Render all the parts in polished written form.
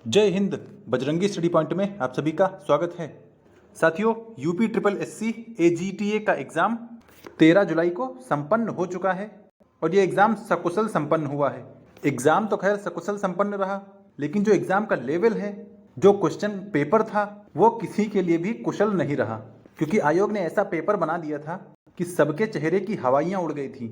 जय Hind. Bajrangi study point में आप सभी का स्वागत है। साथियों, यूपी ट्रिपल एससी एजीटीए का एग्ज़ाम 13 जुलाई को संपन्न हो चुका है और ये एग्ज़ाम सकुशल संपन्न हुआ है। एग्ज़ाम तो खैर सकुशल संपन्न रहा, लेकिन जो एग्ज़ाम का लेवल है, जो क्वेश्चन पेपर था, वो किसी के लिए भी कुशल नहीं रहा, क्योंकि आयोग ने ऐसा पेपर बना दिया था कि सबके चेहरे की हवाइयाँ उड़ गई थी।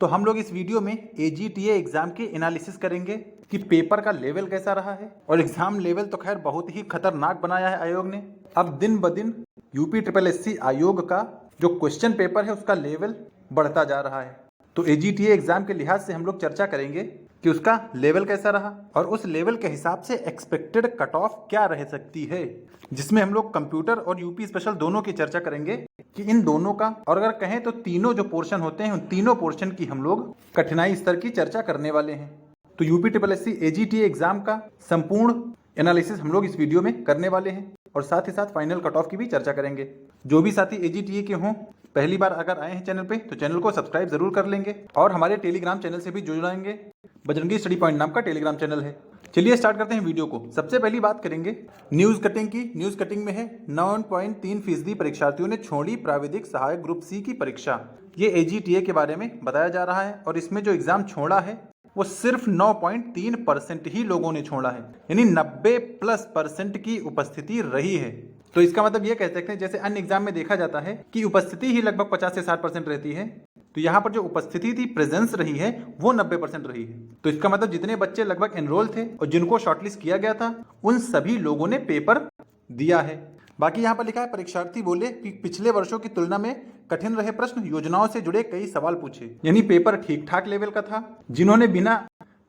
तो हम लोग इस वीडियो में एजीटीए एग्ज़ाम की एनालिसिस करेंगे कि पेपर का लेवल कैसा रहा है। और एग्ज़ाम लेवल तो खैर बहुत ही खतरनाक बनाया है आयोग ने। अब दिन ब दिन यूपी ट्रिपल एससी आयोग का जो क्वेश्चन पेपर है उसका लेवल बढ़ता जा रहा है। तो एजीटीए एग्ज़ाम के लिहाज से हम लोग चर्चा करेंगे कि उसका लेवल कैसा रहा और उस लेवल के हिसाब से एक्सपेक्टेड कट ऑफ क्या रह सकती है, जिसमें हम लोग कंप्यूटर और यूपी स्पेशल दोनों की चर्चा करेंगे कि इन दोनों का, और अगर कहें तो तीनों जो पोर्शन होते हैं उन तीनों पोर्शन की हम लोग कठिनाई स्तर की चर्चा करने वाले हैं। तो UP triple SC AGTA exam का संपूर्ण एनालिसिस हम लोग इस वीडियो में करने वाले हैं और साथ ही साथ फाइनल कट ऑफ की भी चर्चा करेंगे। जो भी साथी एजीटीए के हों, पहली बार अगर आए हैं चैनल पे तो चैनल को सब्सक्राइब जरूर कर लेंगे और हमारे टेलीग्राम चैनल से भी जुड़ जाएंगे। बजरंगी स्टडी पॉइंट नाम का टेलीग्राम चैनल है। चलिए स्टार्ट करते हैं वीडियो को। सबसे पहली बात करेंगे न्यूज कटिंग की। न्यूज कटिंग में है 9.3% परीक्षार्थियों ने छोड़ी प्राविधिक सहायक ग्रुप सी की परीक्षा। ये एजीटीए के बारे में बताया जा रहा है और इसमें जो एग्जाम छोड़ा है वो सिर्फ 9.3% ही लोगों ने छोड़ा है, यानी 90+% की उपस्थिति रही है। तो इसका मतलब ये कह सकते हैं जैसे अन्य एग्जाम में देखा जाता है कि उपस्थिति ही लगभग 50 से 60% रहती है, तो यहाँ पर जो उपस्थिति थी, प्रेजेंस रही है, वो 90% रही है। तो इसका मतलब जितने बच्चे लगभग एनरोल थे और जिनको शॉर्टलिस्ट किया गया था उन सभी लोगों ने पेपर दिया है। बाकी यहाँ पर लिखा है परीक्षार्थी बोले कि पिछले वर्षों की तुलना में कठिन रहे प्रश्न, योजनाओं से जुड़े कई सवाल पूछे। यानी पेपर ठीक ठाक लेवल का था। जिन्होंने बिना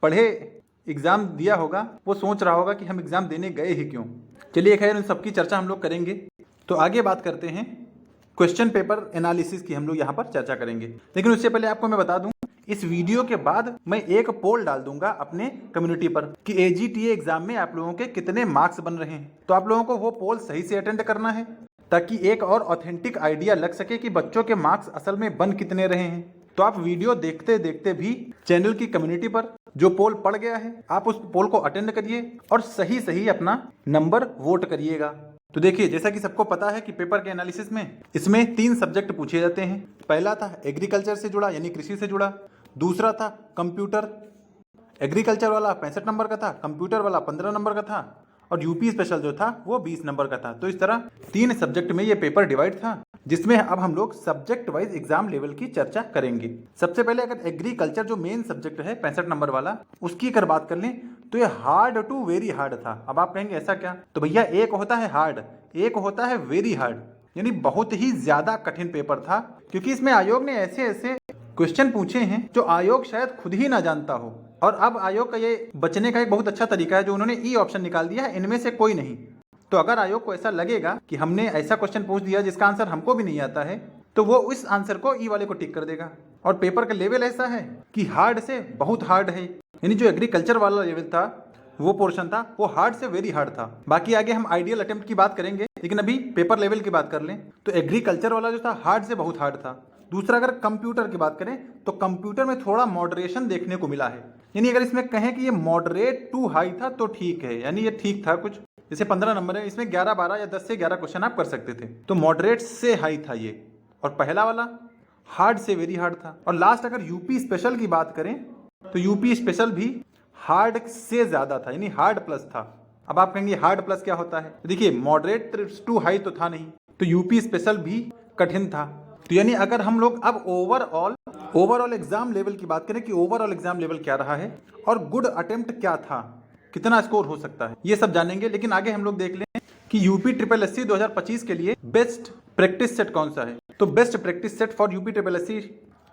पढ़े एग्जाम दिया होगा वो सोच रहा होगा कि हम एग्जाम देने गए ही क्यों। चलिए खैर, उन सबकी चर्चा हम लोग करेंगे। तो आगे बात करते हैं क्वेश्चन पेपर एनालिसिस की, हम लोग यहाँ पर चर्चा करेंगे। लेकिन उससे पहले आपको मैं बता दूं, इस वीडियो के बाद मैं एक पोल डाल दूंगा अपने कम्युनिटी पर कि एजीटीए एग्जाम में आप लोगों के कितने मार्क्स बन रहे हैं। तो आप लोगों को वो पोल सही से अटेंड करना है ताकि एक और ऑथेंटिक आइडिया लग सके कि बच्चों के मार्क्स असल में बन कितने रहे हैं। तो आप वीडियो देखते देखते भी चैनल की कम्युनिटी पर जो पोल पड़ गया है, आप उस पोल को अटेंड करिए और सही सही अपना नंबर वोट करिएगा। तो देखिए, जैसा कि सबको पता है कि पेपर के एनालिसिस में इसमें 3 सब्जेक्ट पूछे जाते हैं। पहला था एग्रीकल्चर से जुड़ा, यानी कृषि से जुड़ा। दूसरा था कंप्यूटर। एग्रीकल्चर वाला 65 नंबर का था, कंप्यूटर वाला 15 नंबर का था और यूपी स्पेशल जो था वो 20 नंबर का था। तो इस तरह 3 सब्जेक्ट में ये पेपर डिवाइड था, जिसमें अब हम लोग सब्जेक्ट वाइज एग्जाम लेवल की चर्चा करेंगे। सबसे पहले अगर एग्रीकल्चर जो मेन सब्जेक्ट है 65 नंबर वाला, उसकी अगर बात कर लें तो ये हार्ड टू वेरी हार्ड था। अब आप कहेंगे ऐसा क्या? तो भैया, एक होता है हार्ड, एक होता है वेरी हार्ड, यानी बहुत ही ज्यादा कठिन पेपर था, क्योंकि इसमें आयोग ने ऐसे ऐसे क्वेश्चन पूछे हैं जो आयोग शायद खुद ही ना जानता हो। और अब आयोग का ये बचने का एक बहुत अच्छा तरीका है जो उन्होंने ई ऑप्शन निकाल दिया है, इनमें से कोई नहीं। तो अगर आयोग को ऐसा लगेगा कि हमने ऐसा क्वेश्चन पूछ दिया जिसका आंसर हमको भी नहीं आता है, तो वो उस आंसर को ई वाले को टिक कर देगा। और पेपर का लेवल ऐसा है कि हार्ड से बहुत हार्ड है, यानी जो एग्रीकल्चर वाला लेवल था, वो पोर्शन था, वो हार्ड से वेरी हार्ड था। बाकी आगे हम आइडियल अटेम्प्ट की बात करेंगे, लेकिन अभी पेपर लेवल की बात कर लें तो एग्रीकल्चर वाला जो था हार्ड से बहुत हार्ड था। दूसरा, अगर कंप्यूटर की बात करें तो कंप्यूटर में थोड़ा मॉडरेशन देखने को मिला है, यानी अगर इसमें कहें कि ये मॉडरेट टू हाई था तो ठीक है, यानी ये ठीक था। कुछ जैसे 15 नंबर है, इसमें 11, 12 या 10 से 11 क्वेश्चन आप कर सकते थे, तो मॉडरेट से हाई था ये। और पहला वाला हार्ड से वेरी हार्ड था। और लास्ट अगर यूपी स्पेशल की बात करें तो यूपी स्पेशल भी हार्ड से ज्यादा था, यानी हार्ड प्लस था। अब आप कहेंगे हार्ड प्लस क्या होता है? तो देखिए, मॉडरेट टू हाई तो था नहीं, तो यूपी स्पेशल भी कठिन था। तो यानी अगर हम लोग अब ओवरऑल एग्जाम लेवल की बात करें कि ओवरऑल एग्जाम लेवल क्या रहा है और गुड अटेम्प्ट क्या था, कितना स्कोर हो सकता है, ये सब जानेंगे। लेकिन आगे हम लोग देख लें कि यूपी ट्रिपल एससी 2025 के लिए बेस्ट प्रैक्टिस सेट कौन सा है। तो best practice set for UP triple SC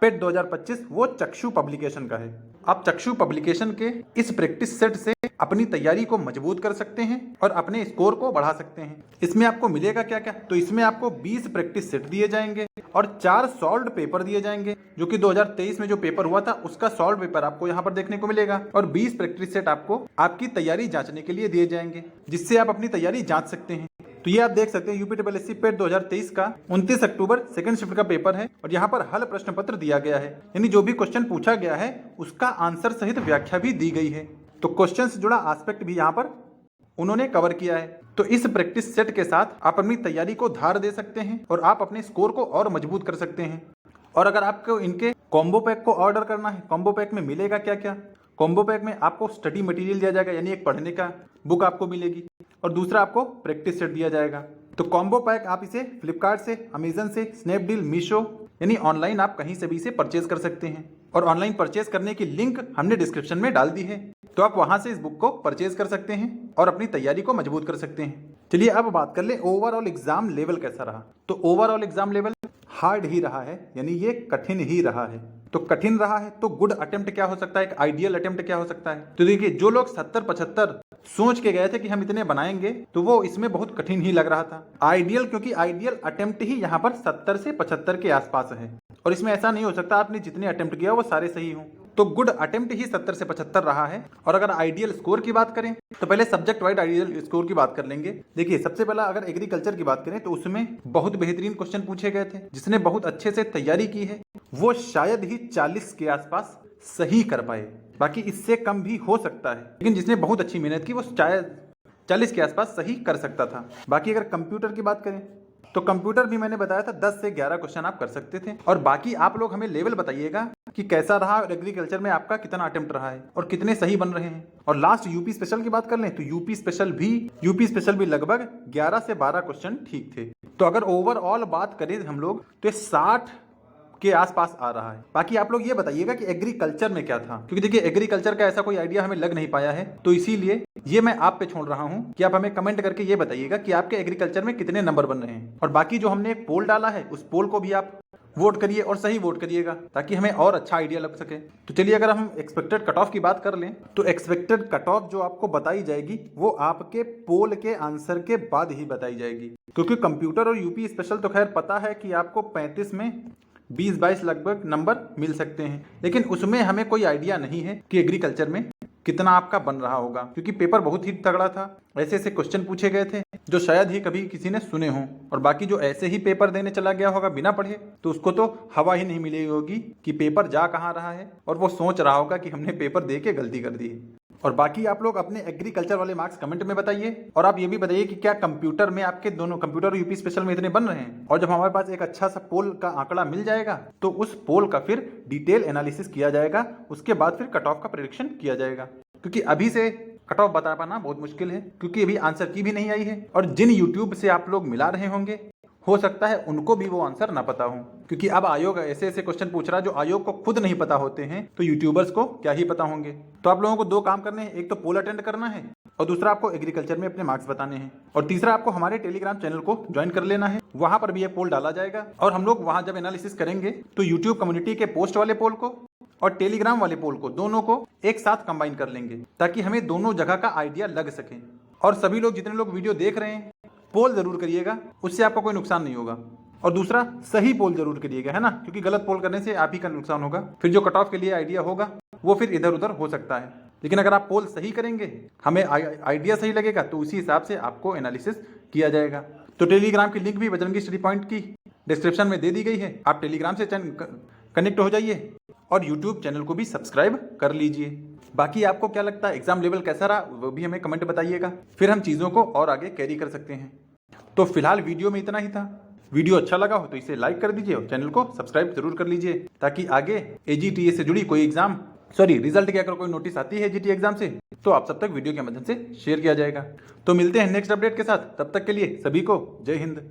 पेट 2025 वो चक्षु पब्लिकेशन का है। आप चक्षु पब्लिकेशन के इस प्रैक्टिस सेट से अपनी तैयारी को मजबूत कर सकते हैं और अपने स्कोर को बढ़ा सकते हैं। इसमें आपको मिलेगा क्या क्या? तो इसमें आपको 20 प्रैक्टिस सेट दिए जाएंगे और 4 सॉल्व्ड पेपर दिए जाएंगे, जो कि 2023 में जो पेपर हुआ था उसका सॉल्व पेपर आपको यहाँ पर देखने को मिलेगा। और 20 प्रैक्टिस सेट आपको आपकी तैयारी जांचने के लिए दिए जाएंगे, जिससे आप अपनी तैयारी जांच सकते हैं। तो ये आप देख सकते हैं यूपी ट्रिपल एससी पेट 2023 का 29 अक्टूबर सेकंड शिफ्ट का पेपर है और यहाँ पर हल प्रश्न पत्र दिया गया है, यानी जो भी क्वेश्चन पूछा गया है उसका आंसर सहित व्याख्या भी दी गई है। तो क्वेश्चन से जुड़ा एस्पेक्ट भी यहाँ पर उन्होंने कवर किया है। तो इस प्रैक्टिस सेट के साथ आप अपनी तैयारी को धार दे सकते हैं और आप अपने स्कोर को और मजबूत कर सकते हैं। और अगर आपको इनके कॉम्बो पैक को ऑर्डर करना है, कॉम्बो पैक में मिलेगा क्या क्या? कॉम्बो पैक में आपको स्टडी मटेरियल दिया जाएगा, यानी एक पढ़ने का बुक आपको मिलेगी, और दूसरा आपको प्रैक्टिस सेट दिया जाएगा। तो कॉम्बो पैक आप इसे फ्लिपकार्ट से, अमेजन से, स्नैपडील, मीशो यानी ऑनलाइन आप कहीं से भी इसे परचेज कर सकते हैं। और ऑनलाइन परचेज करने की लिंक हमने डिस्क्रिप्शन में डाल दी है, तो आप वहां से इस बुक को परचेज कर सकते हैं और अपनी तैयारी को मजबूत कर सकते हैं। चलिए अब बात कर ले ओवरऑल एग्जाम लेवल कैसा रहा। तो ओवरऑल एग्जाम लेवल हार्ड ही रहा है, यानी ये कठिन ही रहा है। तो कठिन रहा है तो गुड अटेम्प्ट क्या हो सकता है, एक आइडियल अटेम्प्ट क्या हो सकता है? तो देखिए, जो लोग 70-75 सोच के गए थे कि हम इतने बनाएंगे, तो वो इसमें बहुत कठिन ही लग रहा था। आइडियल, क्योंकि आइडियल अटेम्प्ट ही यहाँ पर 70 से 75 के आसपास है, और इसमें ऐसा नहीं हो सकता आपने जितने अटेम्प्ट किया वो सारे सही हों। तो गुड अटेम्प्ट ही 70 से 75 रहा है। और अगर आइडियल स्कोर की बात करें तो पहले सब्जेक्ट वाइड आइडियल स्कोर की बात कर लेंगे। देखिए, सबसे पहला अगर एग्रीकल्चर की बात करें तो उसमें बहुत बेहतरीन क्वेश्चन पूछे गए थे। जिसने बहुत अच्छे से तैयारी की है वो शायद ही 40 के आसपास सही कर पाए, बाकी इससे कम भी हो सकता है। लेकिन जिसने बहुत अच्छी मेहनत की वो शायद 40 के आसपास सही कर सकता था। बाकी अगर कंप्यूटर की बात करें तो कंप्यूटर भी मैंने बताया था 10 से 11 क्वेश्चन आप कर सकते थे। और बाकी आप लोग हमें लेवल बताइएगा कि कैसा रहा और एग्रीकल्चर में आपका कितना अटेम्प्ट रहा है और कितने सही बन रहे हैं। और लास्ट यूपी स्पेशल की बात कर लें तो यूपी स्पेशल भी लगभग 11 से 12 क्वेश्चन ठीक थे। तो अगर ओवरऑल बात करें हम लोग तो 60 के आसपास आ रहा है। बाकी आप लोग ये बताइएगा कि एग्रीकल्चर में क्या था, क्योंकि देखिए एग्रीकल्चर का ऐसा कोई आइडिया हमें लग नहीं पाया है, तो इसीलिए ये मैं आप पे छोड़ रहा हूं कि आप हमें कमेंट करके ये बताइएगा कि आपके एग्रीकल्चर में कितने नंबर बन रहे हैं। और बाकी जो हमने एक पोल डाला है उस पोल को भी आप वोट करिए और सही वोट करिएगा, ताकि हमें और अच्छा आइडिया लग सके। तो चलिए अगर हम एक्सपेक्टेड कट ऑफ की बात कर लें तो एक्सपेक्टेड कट ऑफ जो आपको बताई जाएगी वो आपके पोल के आंसर के बाद ही बताई जाएगी, क्योंकि कंप्यूटर और यूपी स्पेशल तो खैर पता है कि आपको 35 में 20-22 लगभग नंबर मिल सकते हैं, लेकिन उसमें हमें कोई आइडिया नहीं है कि एग्रीकल्चर में कितना आपका बन रहा होगा, क्योंकि पेपर बहुत ही तगड़ा था। ऐसे ऐसे क्वेश्चन पूछे गए थे जो शायद ही कभी किसी ने सुने हों, और बाकी जो ऐसे ही पेपर देने चला गया होगा बिना पढ़े तो उसको तो हवा ही नहीं मिलेगी होगी कि पेपर जा कहाँ रहा है, और वो सोच रहा होगा कि हमने पेपर दे के गलती कर दी है। और बाकी आप लोग अपने एग्रीकल्चर वाले मार्क्स कमेंट में बताइए, और आप ये भी बताइए कि क्या कंप्यूटर में आपके दोनों कंप्यूटर और यूपी स्पेशल में इतने बन रहे हैं। और जब हमारे पास एक अच्छा सा पोल का आंकड़ा मिल जाएगा तो उस पोल का फिर डिटेल एनालिसिस किया जाएगा, उसके बाद फिर कट ऑफ का प्रेडिक्शन किया जाएगा। क्योंकि अभी से कट ऑफ बता पाना बहुत मुश्किल है, क्योंकि अभी आंसर की भी नहीं आई है, और जिन यूट्यूब से आप लोग मिला रहे होंगे हो सकता है उनको भी वो आंसर ना पता हो, क्योंकि अब आयोग ऐसे ऐसे क्वेश्चन पूछ रहा है जो आयोग को खुद नहीं पता होते हैं, तो यूट्यूबर्स को क्या ही पता होंगे। तो आप लोगों को 2 काम करने हैं, एक तो पोल अटेंड करना है और दूसरा आपको एग्रीकल्चर में अपने मार्क्स बताने हैं, और तीसरा आपको हमारे टेलीग्राम चैनल को ज्वाइन कर लेना है। वहां पर भी ये पोल डाला जाएगा, और हम लोग वहां जब एनालिसिस करेंगे तो यूट्यूब कम्युनिटी के पोस्ट वाले पोल को और टेलीग्राम वाले पोल को, दोनों को एक साथ कंबाइन कर लेंगे, ताकि हमें दोनों जगह का आइडिया लग सके। और सभी लोग, जितने लोग वीडियो देख रहे हैं, पोल जरूर करिएगा, उससे आपका कोई नुकसान नहीं होगा। और दूसरा, सही पोल जरूर करिएगा, है ना, क्योंकि गलत पोल करने से आप ही का नुकसान होगा। फिर जो कट ऑफ के लिए आइडिया होगा वो फिर इधर उधर हो सकता है। लेकिन अगर आप पोल सही करेंगे, हमें आइडिया सही लगेगा, तो उसी हिसाब से आपको एनालिसिस किया जाएगा। तो टेलीग्राम की लिंक भी बजरंगी स्टडी पॉइंट की डिस्क्रिप्शन में दे दी गई है। आप टेलीग्राम से कनेक्ट हो जाइए और यूट्यूब चैनल को भी सब्सक्राइब कर लीजिए। बाकी आपको क्या लगता है एग्जाम लेवल कैसा रहा, वो भी हमें कमेंट बताइएगा, फिर हम चीज़ों को और आगे कैरी कर सकते हैं। तो फिलहाल वीडियो में इतना ही था। वीडियो अच्छा लगा हो तो इसे लाइक कर दीजिए और चैनल को सब्सक्राइब जरूर कर लीजिए, ताकि आगे AGTA से जुड़ी कोई रिजल्ट की अगर कोई नोटिस आती है AGTA एग्जाम से तो आप सब तक वीडियो के माध्यम से शेयर किया जाएगा। तो मिलते हैं नेक्स्ट अपडेट के साथ, तब तक के लिए सभी को जय हिंद।